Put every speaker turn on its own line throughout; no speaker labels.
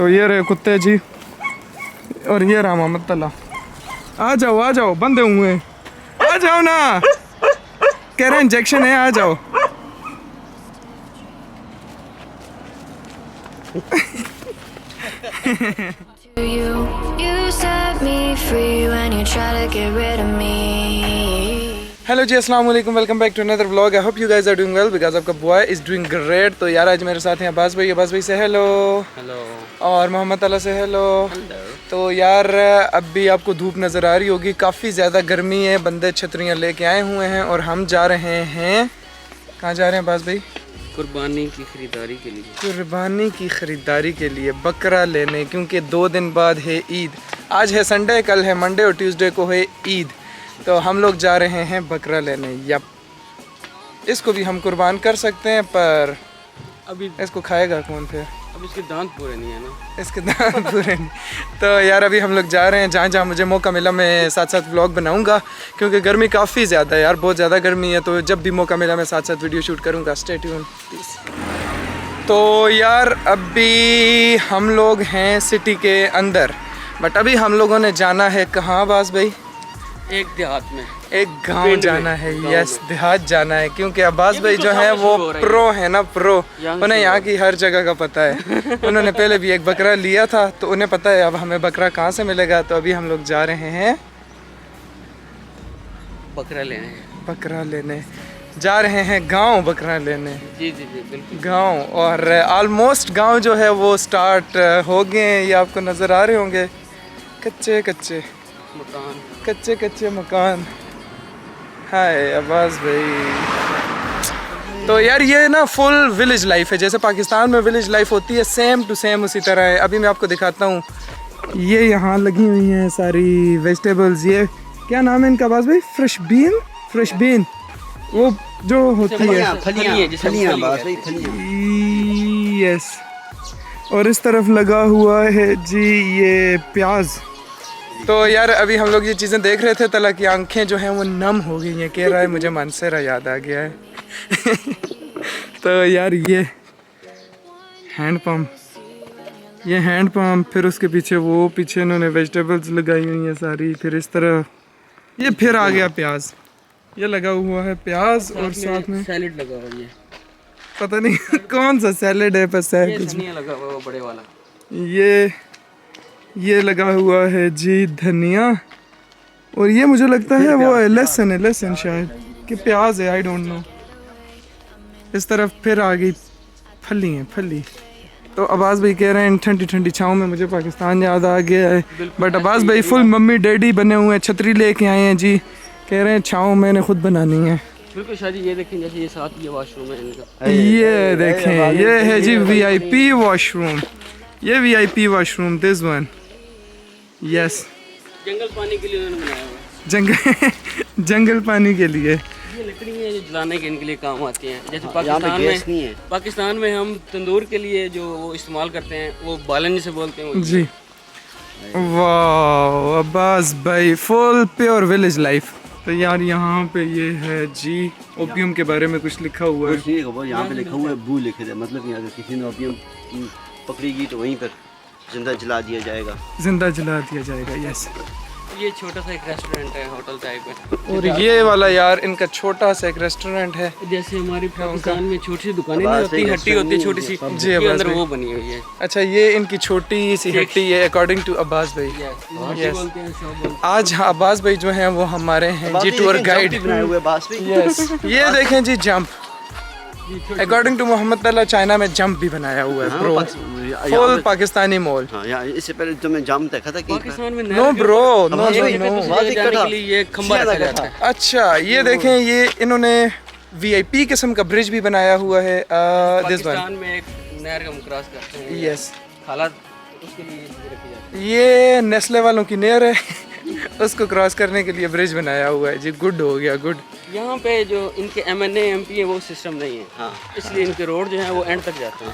तो ये रहे कुत्ते जी, और ये रहा मोहम्मद तला। आ जाओ बंदे हुए, आ जाओ ना, कह रहे इंजेक्शन है, आ जाओ। हेलो जी, अस्सलाम वालेकुम, welcome back to another vlog. I hope you guys are doing well because आपका बॉय इज डूइंग ग्रेट। तो यार आज मेरे साथ हैं अब्बास भाई से हेलो।
हेलो।
और मोहम्मद तला से हेलो। तो यार अब भी आपको धूप नज़र आ रही होगी, काफ़ी ज़्यादा गर्मी है, बंदे छतरियाँ लेके आए हुए हैं और हम जा रहे हैं, कहाँ जा रहे हैं अब्बास भाई?
कुर्बानी की ख़रीदारी के लिए।
कुर्बानी की ख़रीदारी के लिए, बकरा लेने, क्योंकि 2 दिन बाद है ईद। आज है संडे, कल है मंडे और ट्यूसडे को है ईद। तो हम लोग जा रहे हैं बकरा लेने। यप, इसको भी हम कुर्बान कर सकते हैं, पर
अभी
इसको खाएगा कौन फिर?
अब इसके दांत पूरे नहीं है ना।
इसके दांत पूरे नहीं। तो यार अभी हम लोग जा रहे हैं, जहाँ जहाँ मुझे मौका मिला मैं साथ साथ व्लॉग बनाऊंगा, क्योंकि गर्मी काफ़ी ज़्यादा है यार, बहुत ज़्यादा गर्मी है। तो जब भी मौका मिला मैं साथ साथ वीडियो शूट करूँगा। Stay tune please. तो यार अभी हम लोग हैं सिटी के अंदर, बट अभी हम लोगों ने जाना है कहाँ अब्बास भाई?
एक देहात में,
एक गांव जाना है। यस, देहात जाना है, क्योंकि अब्बास भाई जो है वो प्रो है ना, प्रो। उन्हें यहाँ की हर जगह का पता है। उन्होंने पहले भी एक बकरा लिया था, तो उन्हें पता है अब हमें बकरा कहाँ से मिलेगा। तो अभी हम लोग जा रहे हैं
बकरा लेने।
बकरा लेने जा रहे हैं, गांव बकरा लेने।
जी जी जी बिल्कुल,
गांव। और ऑलमोस्ट गांव जो है वो स्टार्ट हो गए हैं, ये आपको नज़र आ रहे होंगे। कच्चे
मकान,
कच्चे मकान। हाय अब्बास भाई। तो यार ये ना फुल विलेज लाइफ है, जैसे पाकिस्तान में विलेज लाइफ होती है, सेम टू सेम उसी तरह है। अभी मैं आपको दिखाता हूँ, ये यहाँ लगी हुई हैं सारी वेजिटेबल्स। ये क्या नाम है इनका अब्बास भाई? फ्रेश बीन, वो जो होती है
फलियां।
यस। और इस तरफ लगा हुआ है जी ये प्याज। तो यार अभी हम लोग ये चीज़ें देख रहे थे, तला की आंखें जो हैं वो नम हो गई हैं, कह रहा है मुझे मानसेरा याद आ गया है। तो यार ये हैंड पंप, फिर उसके पीछे वो पीछे इन्होंने वेजिटेबल्स लगाई हुई हैं सारी, फिर इस तरह ये फिर आ गया प्याज, ये लगा हुआ है प्याज, और साथ में
सैलेड लगा हुआ है।
पता नहीं कौन सा सैलेड है, बस है कुछ
लगा हुआ बड़े वाला।
ये लगा हुआ है जी धनिया, और ये मुझे लगता है वो है लहसुन शायद कि प्याज है, आई डोंट नो। इस तरफ फिर आ गई फली। तो अब्बास भाई कह रहे हैं ठंडी ठंडी छाँव में मुझे पाकिस्तान याद आ गया है, बट अब्बास भाई फुल मम्मी डैडी बने हुए हैं, छतरी लेके आए हैं जी, कह रहे हैं छाँव मैंने खुद बनानी है।
बिल्कुल शादी। ये देखें, जैसे ये साथ ये वॉशरूम है इनका,
ये देखें, ये है जी VIP वॉशरूम, ये VIP washroom, this one. Yes,
जंगल पानी के लिए उन्होंने बनाया हुआ है।
जंगल पानी के लिए।
ये लकड़ी है जो जलाने के इनके लिए काम आती हैं। जैसे पाकिस्तान में हम तंदूर के लिए जो वो इस्तेमाल करते हैं, वो बालन से बोलते हैं
जी। वाह अब्बास भाई, फुल प्योर विलेज लाइफ। तो यार यहाँ पे ये है जी, ओपियम के बारे में कुछ लिखा हुआ है।
यहाँ पे लिखा हुआ है बू लिखे थे, मतलब कि अगर किसी ने ओपियम पकड़ेगी तो वहीं पर जिंदा जला दिया जाएगा। यस।
ये छोटा सा एक रेस्टोरेंट है, होटल टाइप है।
और ये वाला यार इनका छोटा सा एक रेस्टोरेंट है,
जैसे हमारी पाकिस्तान में छोटी सी दुकानें नहीं होती, हट्टी होती है छोटी सी,
जी
अंदर वो बनी हुई है।
अच्छा, ये इनकी छोटी सी हट्टी है अकॉर्डिंग टू अब्बास भाई।
यस।
आज अब्बास भाई जो हैं वो हमारे हैं जी टूर गाइड। यस, ये देखें जी जंप, अकॉर्डिंग टू मोहम्मद तला चाइना में जंप भी बनाया हुआ है ब्रो, फुल पाकिस्तानी मॉल।
इससे पहले तो मैं जंप देखा था कि
पाकिस्तान में
नो ब्रो, नो।
ये खंबा रखा जाता है।
अच्छा, ये देखें, ये इन्होंने VIP किस्म का ब्रिज भी बनाया हुआ है।
पाकिस्तान में एक नहर का क्रॉस करते हैं।
यस,
हालात उसके लिए रखी जाती है।
ये नेस्ले वालों की नहर है, उसको क्रॉस करने के लिए ब्रिज बनाया हुआ है जी। गुड हो गया, गुड।
यहाँ पे जो इनके MNA MP है वो सिस्टम नहीं है। हाँ, इसलिए इनके रोड जो है वो एंड तक जाते हैं।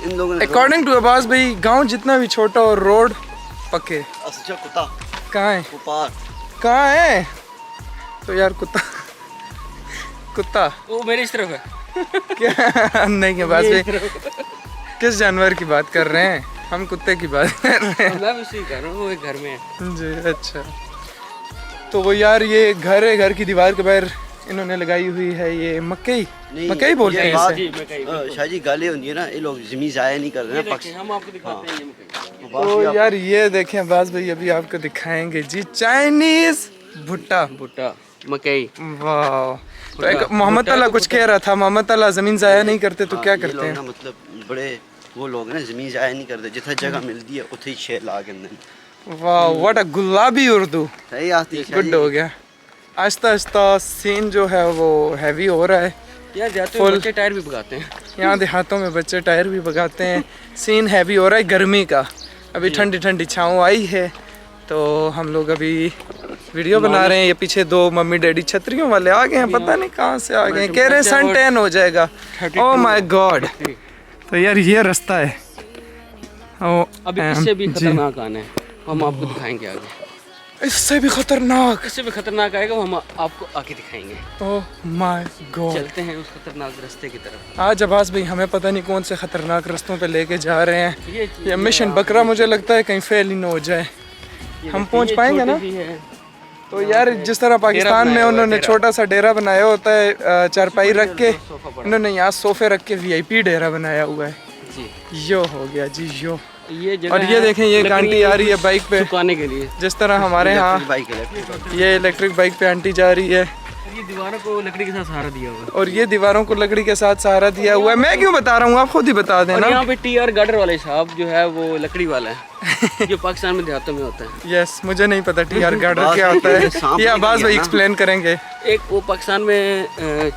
इन लोगों ने
अकॉर्डिंग टू अब्बास भाई गांव जितना भी छोटा और रोड पक्के।
कुत्ता
कहाँ है? कहाँ है? तो यार कुत्ता
वो मेरी इस तरफ है।
क्या? नहीं अब्बास भाई, किस जानवर की बात कर रहे हैं? हम कुत्ते की बात कर रहे हैं।
मैं भी उसी कर रहा हूँ, वो एक घर में है।
जी अच्छा। तो वो यार ये घर है, घर की दीवार के बाहर इन्होंने लगाई हुई है ये मकई, मकई बोलते हैं इसे।
जी, मकई।
शाह जी गाली होती है ना, ये लोग जमीन जाया नहीं कर रहे हैं।
देखिए, हम आपको दिखाते हैं ये मकई।
तो यार ये देखें अब्बास भाई, अभी आपको दिखाएंगे जी चाइनीज भुट्टा
मकई।
वाह। तो एक मोहम्मद अल्लाह कुछ कह रहा था, मोहम्मद अल्लाह जमीन जाया नहीं करते तो क्या करते हैं?
मतलब बड़े वो लोग ना जमीन जाया नहीं करते, जितना जगह मिलती है उथे ही 6 लाख अंदर।
वाह व्हाट अ गुलाबी उर्दू।
सही आती है।
गुड हो गया। आहिस्ता आहिस्ता सीन जो है वो हैवी हो रहा है।
यार देहातों में बच्चे टायर भी भगाते हैं।
यहाँ देहातों में बच्चे टायर भी भगाते हैं। सीन हैवी हो रहा है गर्मी का। अभी ठंडी ठंडी छाँव आई है तो हम लोग अभी वीडियो बना रहे हैं। ये पीछे 2 मम्मी डैडी छतरियों वाले आ गए हैं, पता नहीं कहाँ से आ गए हैं। कह रहे सन टैन हो जाएगा। Oh my God. तो यार ये रास्ता है।
अभी इससे भी खतरनाक आना है, हम आपको दिखाएंगे आगे।
इससे भी खतरनाक?
इससे भी खतरनाक आएगा, वो हम आपको आगे दिखाएंगे।
Oh my God.
चलते हैं उस खतरनाक रास्ते की तरफ।
आज अब्बास भाई हमें पता नहीं कौन से खतरनाक रास्तों पे लेके जा रहे हैं। ये मिशन बकरा मुझे लगता है कहीं फेल ही ना हो जाए। हम पहुंच पाएंगे ना? तो यार जिस तरह पाकिस्तान में उन्होंने छोटा सा डेरा बनाया होता है चारपाई रख के, इन्होंने यहाँ सोफे रख के VIP डेरा बनाया हुआ है
जी।
यो हो गया जी यो।
ये
और ये देखें ये आंटी आ रही है बाइक पे
सुखाने के लिए।
जिस तरह हमारे यहाँ ये इलेक्ट्रिक बाइक पे आंटी जा रही है।
ये दीवारों को लकड़ी के साथ सहारा दिया हुआ है।
और ये दीवारों को लकड़ी के साथ सहारा दिया हुआ है। मैं क्यों बता रहा हूँ, आप खुद ही बता देना।
यहाँ पे TR गार्डर वाले साहब जो है वो लकड़ी वाला है जो पाकिस्तान में देहातों में होता है।
यस मुझे नहीं पता TR गार्डर क्या होता है, ये अब्बास भाई एक्सप्लेन करेंगे।
एक वो पाकिस्तान में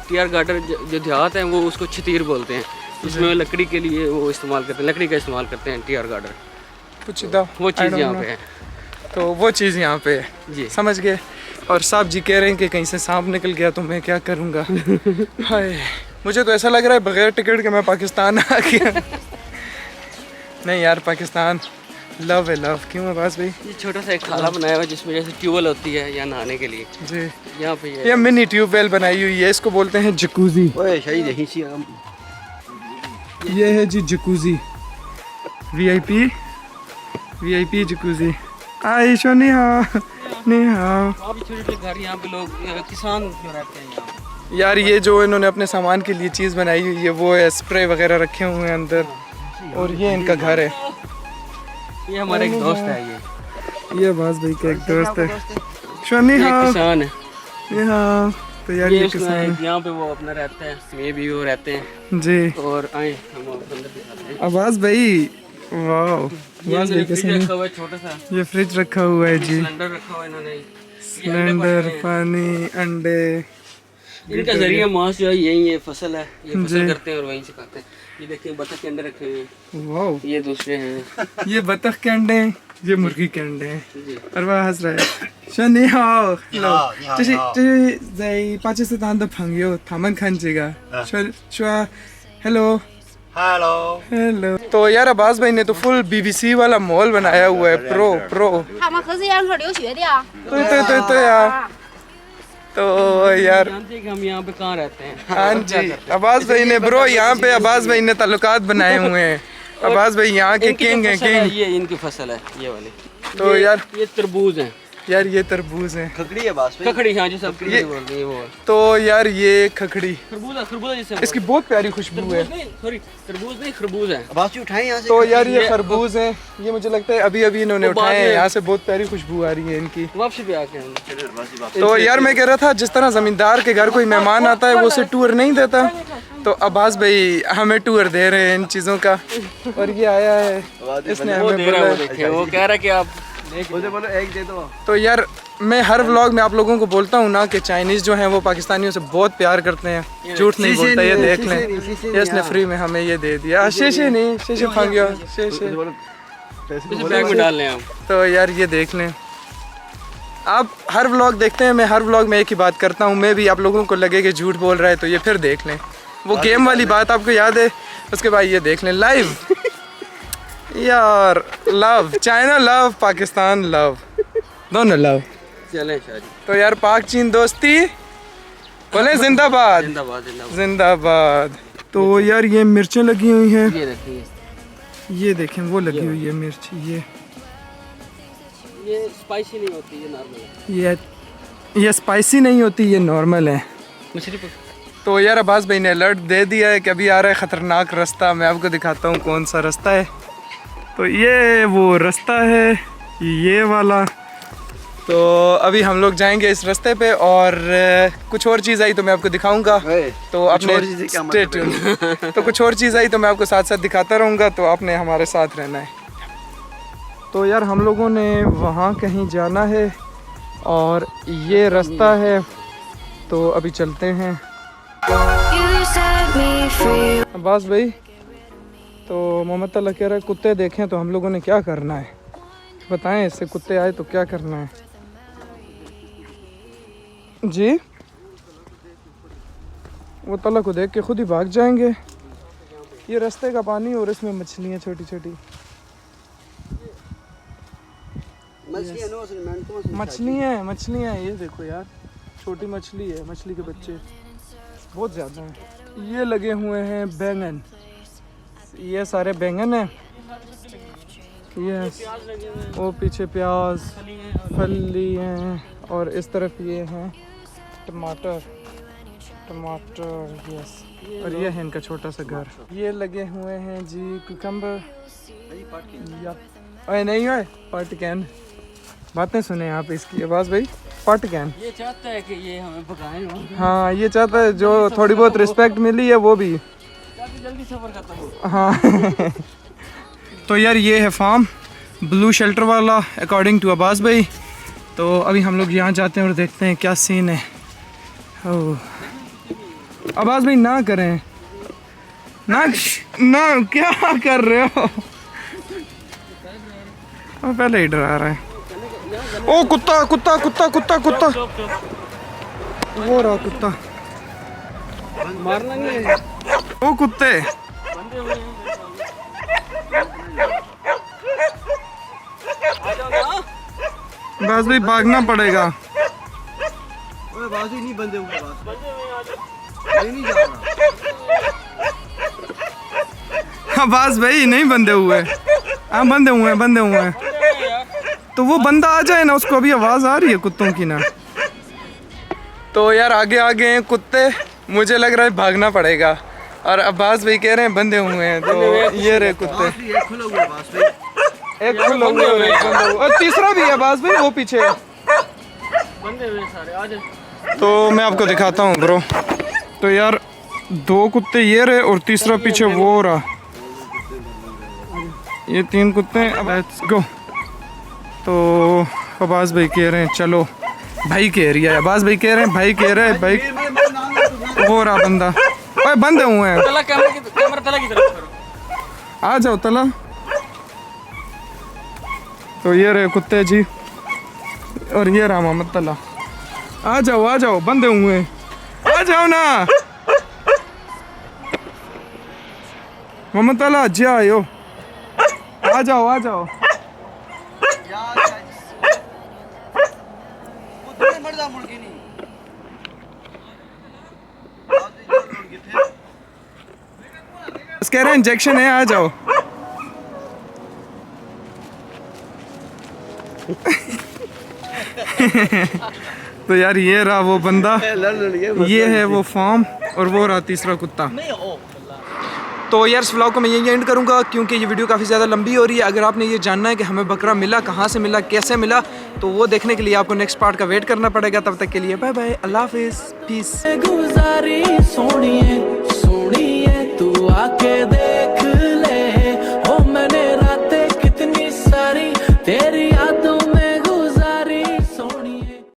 TR गार्डर जो देहात है वो उसको छतीर बोलते हैं, उसमें लकड़ी के लिए वो इस्तेमाल करते हैं, लकड़ी का इस्तेमाल करते हैं TR गार्डर।
कुछ
वो चीज़ यहाँ पे है।
तो वो चीज़ यहाँ पे है
जी, समझ
गए। और साहब जी कह रहे हैं कि कहीं से सांप निकल गया तो मैं क्या करूँगा। हाय मुझे तो ऐसा लग रहा है बगैर टिकट के मैं पाकिस्तान आ गया। नहीं यार पाकिस्तान लव है लव। क्यों अब्बास भाई?
ये छोटा सा एक खाला बनाया हुआ है जिसमें जैसे ट्यूबवेल होती है या नहाने के लिए
जी।
यहाँ पे
ये मिनी ट्यूबवेल बनाई हुई है, इसको बोलते हैं जकूजी। ये है जी जकूजी, VIP जकूजी। आयशो नेहा नेहा।
छोटे घर यहाँ पे लोग किसान जो रहते हैं यहाँ।
यार ये जो इन्होंने अपने सामान के लिए चीज़ बनाई हुई है वो है स्प्रे वगैरह रखे हुए हैं अंदर। और ये इनका घर है।
ये हमारा एक दोस्त है।
ये अब्बास भाई का एक दोस्त है शनिहा,
किसान है।
यहाँ तो यार ये किसान है।
यहाँ पे वो अपना रहता है, मैं भी वो रहते हैं
जी।
और आए हम अंदर दिखाते हैं।
अब्बास भाई वाह, अब्बास भाई कैसे
रखा हुआ है छोटा सा,
ये फ्रिज रखा हुआ है जी।
सिलेंडर रखा हुआ है इन्होंने,
सिलेंडर, पानी, अंडे।
इनका जरिया मांस जो है यही है, फसल है, ये फसल करते हैं और वहीं से खाते हैं। ये देखिए बतख के अंडे रखे हुए हैं।
वाह
ये दूसरे हैं।
ये बतख के अंडे हैं, ये मुर्गी के अंडे हैं। और वह हंस रहा है। शनि हाओ हेलो जय पाकिस्तान से तांदा फंगियो थामन खानचेगा श्वा हेलो हेलो। तो यार अब्बास भाई ने तो फुल BBC वाला मॉल बनाया हुआ है। प्रो तो यार तो यार
जानते हैं कि हम यहाँ पे कहाँ रहते हैं।
हाँ जी अब्बास भाई ने ब्रो यहाँ पे अब्बास भाई ने ताल्लुकात बनाए हुए हैं। अब्बास भाई यहाँ के किंग हैं किंग।
ये इनकी फसल है ये वाली।
तो यार
ये तरबूज है
यार, ये तरबूज है।
खकड़ी है बास
खकड़ी हाँ जी सब बोलते हैं वो।
तो यार ये खकड़ी
खरबूजा जिसे
इसकी बहुत प्यारी खुशबू है।
सॉरी तरबूज नहीं खरबूज है।
बास उठाए यहाँ से।
तो यार ये खरबूज है, ये मुझे लगता है अभी अभी इन्होंने उठाए हैं। यहाँ से बहुत प्यारी खुशबू आ रही है इनकी।
वापसी पे आके हम
तो यार मैं कह रहा था जिस तरह जमींदार के घर कोई मेहमान आता है वो उसे टूर नहीं देता, तो अब्बास भाई हमें टूर दे रहे हैं इन चीज़ों का। और ये आया है इसने हमें बोला,
वो कह रहा है कि आप
बोलो एक दे दो।
तो यार मैं हर व्लॉग में आप लोगों को बोलता हूँ ना कि चाइनीज़ जो हैं वो पाकिस्तानियों से बहुत प्यार करते हैं, झूठ नहीं बोलता। ये देख लें, ये इसने फ्री में हमें ये दे दिया। शीशे नहीं शीशे फांगियो शीशे
बैग में डाल लें हम।
तो यार ये देख लें, आप हर व्लॉग देखते हैं, मैं हर व्लॉग में एक ही बात करता हूँ। मैं भी आप लोगों को लगे कि झूठ बोल रहा है तो ये फिर देख लें। वो गेम वाली बात आपको याद है, उसके बाद ये देख लें लाइव। यार love China love Pakistan love दोनों लव।
चलें शादी।
तो यार पाक चीन दोस्ती बोले जिंदाबाद
जिंदाबाद जिंदाबाद
जिंदाबाद। तो यार ये मिर्चें लगी हुई हैं,
ये रखिए
ये देखें वो लगी हुई है मिर्च,
ये स्पाइसी नहीं होती, ये नॉर्मल है।
ये स्पाइसी नहीं होती, ये नॉर्मल है।
मछली
तो यार अब्बास भाई ने अलर्ट दे दिया है कि अभी आ रहा है ख़तरनाक रास्ता। मैं आपको दिखाता हूँ कौन सा रास्ता है। तो ये वो रास्ता है, ये वाला। तो अभी हम लोग जाएंगे इस रास्ते पे और कुछ और चीज़ आई तो मैं आपको दिखाऊंगा। तो आपने stay tuned। तो कुछ और चीज़ आई तो मैं आपको साथ साथ दिखाता रहूँगा, तो आपने हमारे साथ रहना है। तो यार हम लोगों ने वहाँ कहीं जाना है और ये रास्ता है, तो अभी चलते हैं। अब्बास भाई, तो मोहम्मद ताला कह रहा है कुत्ते देखें तो हम लोगों ने क्या करना है, बताएं। इससे कुत्ते आए तो क्या करना है जी? वो ताला को देख के खुद ही भाग जाएंगे। ये रास्ते का पानी और इसमें मछलियाँ छोटी छोटी मछलियाँ ये देखो यार, छोटी मछली है, मछली के बच्चे बहुत ज़्यादा हैं। ये लगे हुए हैं बैंगन, ये सारे बैंगन हैं। यस, वो पीछे प्याज फली हैं और इस तरफ ये हैं टमाटर। यस, और ये है इनका छोटा सा घर। ये लगे हुए हैं जी कुकम्बर। अरे नहीं है पार्ट कैन, बातें सुने आप इसकी आवाज़ भाई। पार्ट कैन
ये चाहता है कि ये हमें पकाएं।
हाँ, ये चाहता है जो थोड़ी बहुत रिस्पेक्ट मिली है वो भी
जल्दी सफर खत्म हो।
हाँ। तो यार ये है फार्म ब्लू शेल्टर वाला अकॉर्डिंग टू अब्बास भाई। तो अभी हम लोग यहाँ जाते हैं और देखते हैं क्या सीन है। ओह अब्बास भाई ना करें ना, क्या कर रहे हो? पहले ही डरा रहा है। ओ कुत्ता कुत्ता कुत्ता कुत्ता कुत्ता, वो रहा कुत्ता,
मारना नहीं है।
ओ कुत्ते बस भी भागना पड़ेगा।
नहीं बंदे हुए,
बस भाई नहीं बंधे हुए। हाँ बंधे हुए हैं। तो वो बंदा आ जाए ना, उसको अभी आवाज़ आ रही है कुत्तों की ना। तो यार आगे हैं कुत्ते, मुझे लग रहा है भागना पड़ेगा। और अब्बास भाई कह रहे हैं बंधे हुए हैं। तो ये रहे कुत्ते, एक खुला हुआ और तीसरा भी है अब्बास भाई, वो पीछे
बंदे हुए सारे। आ जाए
तो मैं आपको दिखाता हूँ ब्रो। तो यार 2 कुत्ते ये रहे और तीसरा पीछे वो रहा। ये 3 कुत्ते। अब लेट्स गो। तो अब्बास भाई कह रहे हैं चलो, भाई कह रही है, अब्बास भाई कह रहे हैं भाई कह रहे हैं भाई। वो रहा बंदा, ओए बंदे हुए हैं।
तला कैमरा तला की तरफ करो।
आ जाओ तला। तो ये रहे कुत्ते जी, और ये रहा मोहम्मद तला। आ जाओ बंदे हुए हैं, आ जाओ ना मोहम्मद तला जी, आयो आ जाओ। कह रहे हैं इंजेक्शन है, आ जाओ। तो यार ये रहा वो बंदा, ये है वो फार्म, और वो रहा तीसरा कुत्ता। तो यार इस व्लॉग को मैं यही एंड करूंगा क्योंकि ये वीडियो काफ़ी ज़्यादा लंबी हो रही है। अगर आपने ये जानना है कि हमें बकरा मिला कहाँ से मिला, कैसे मिला, तो वो देखने के लिए आपको नेक्स्ट पार्ट का वेट करना पड़ेगा। तब तक के लिए बाय बाय, अल्लाह हाफिज़, पीस।
गुजारी सोनिए तू आके दे।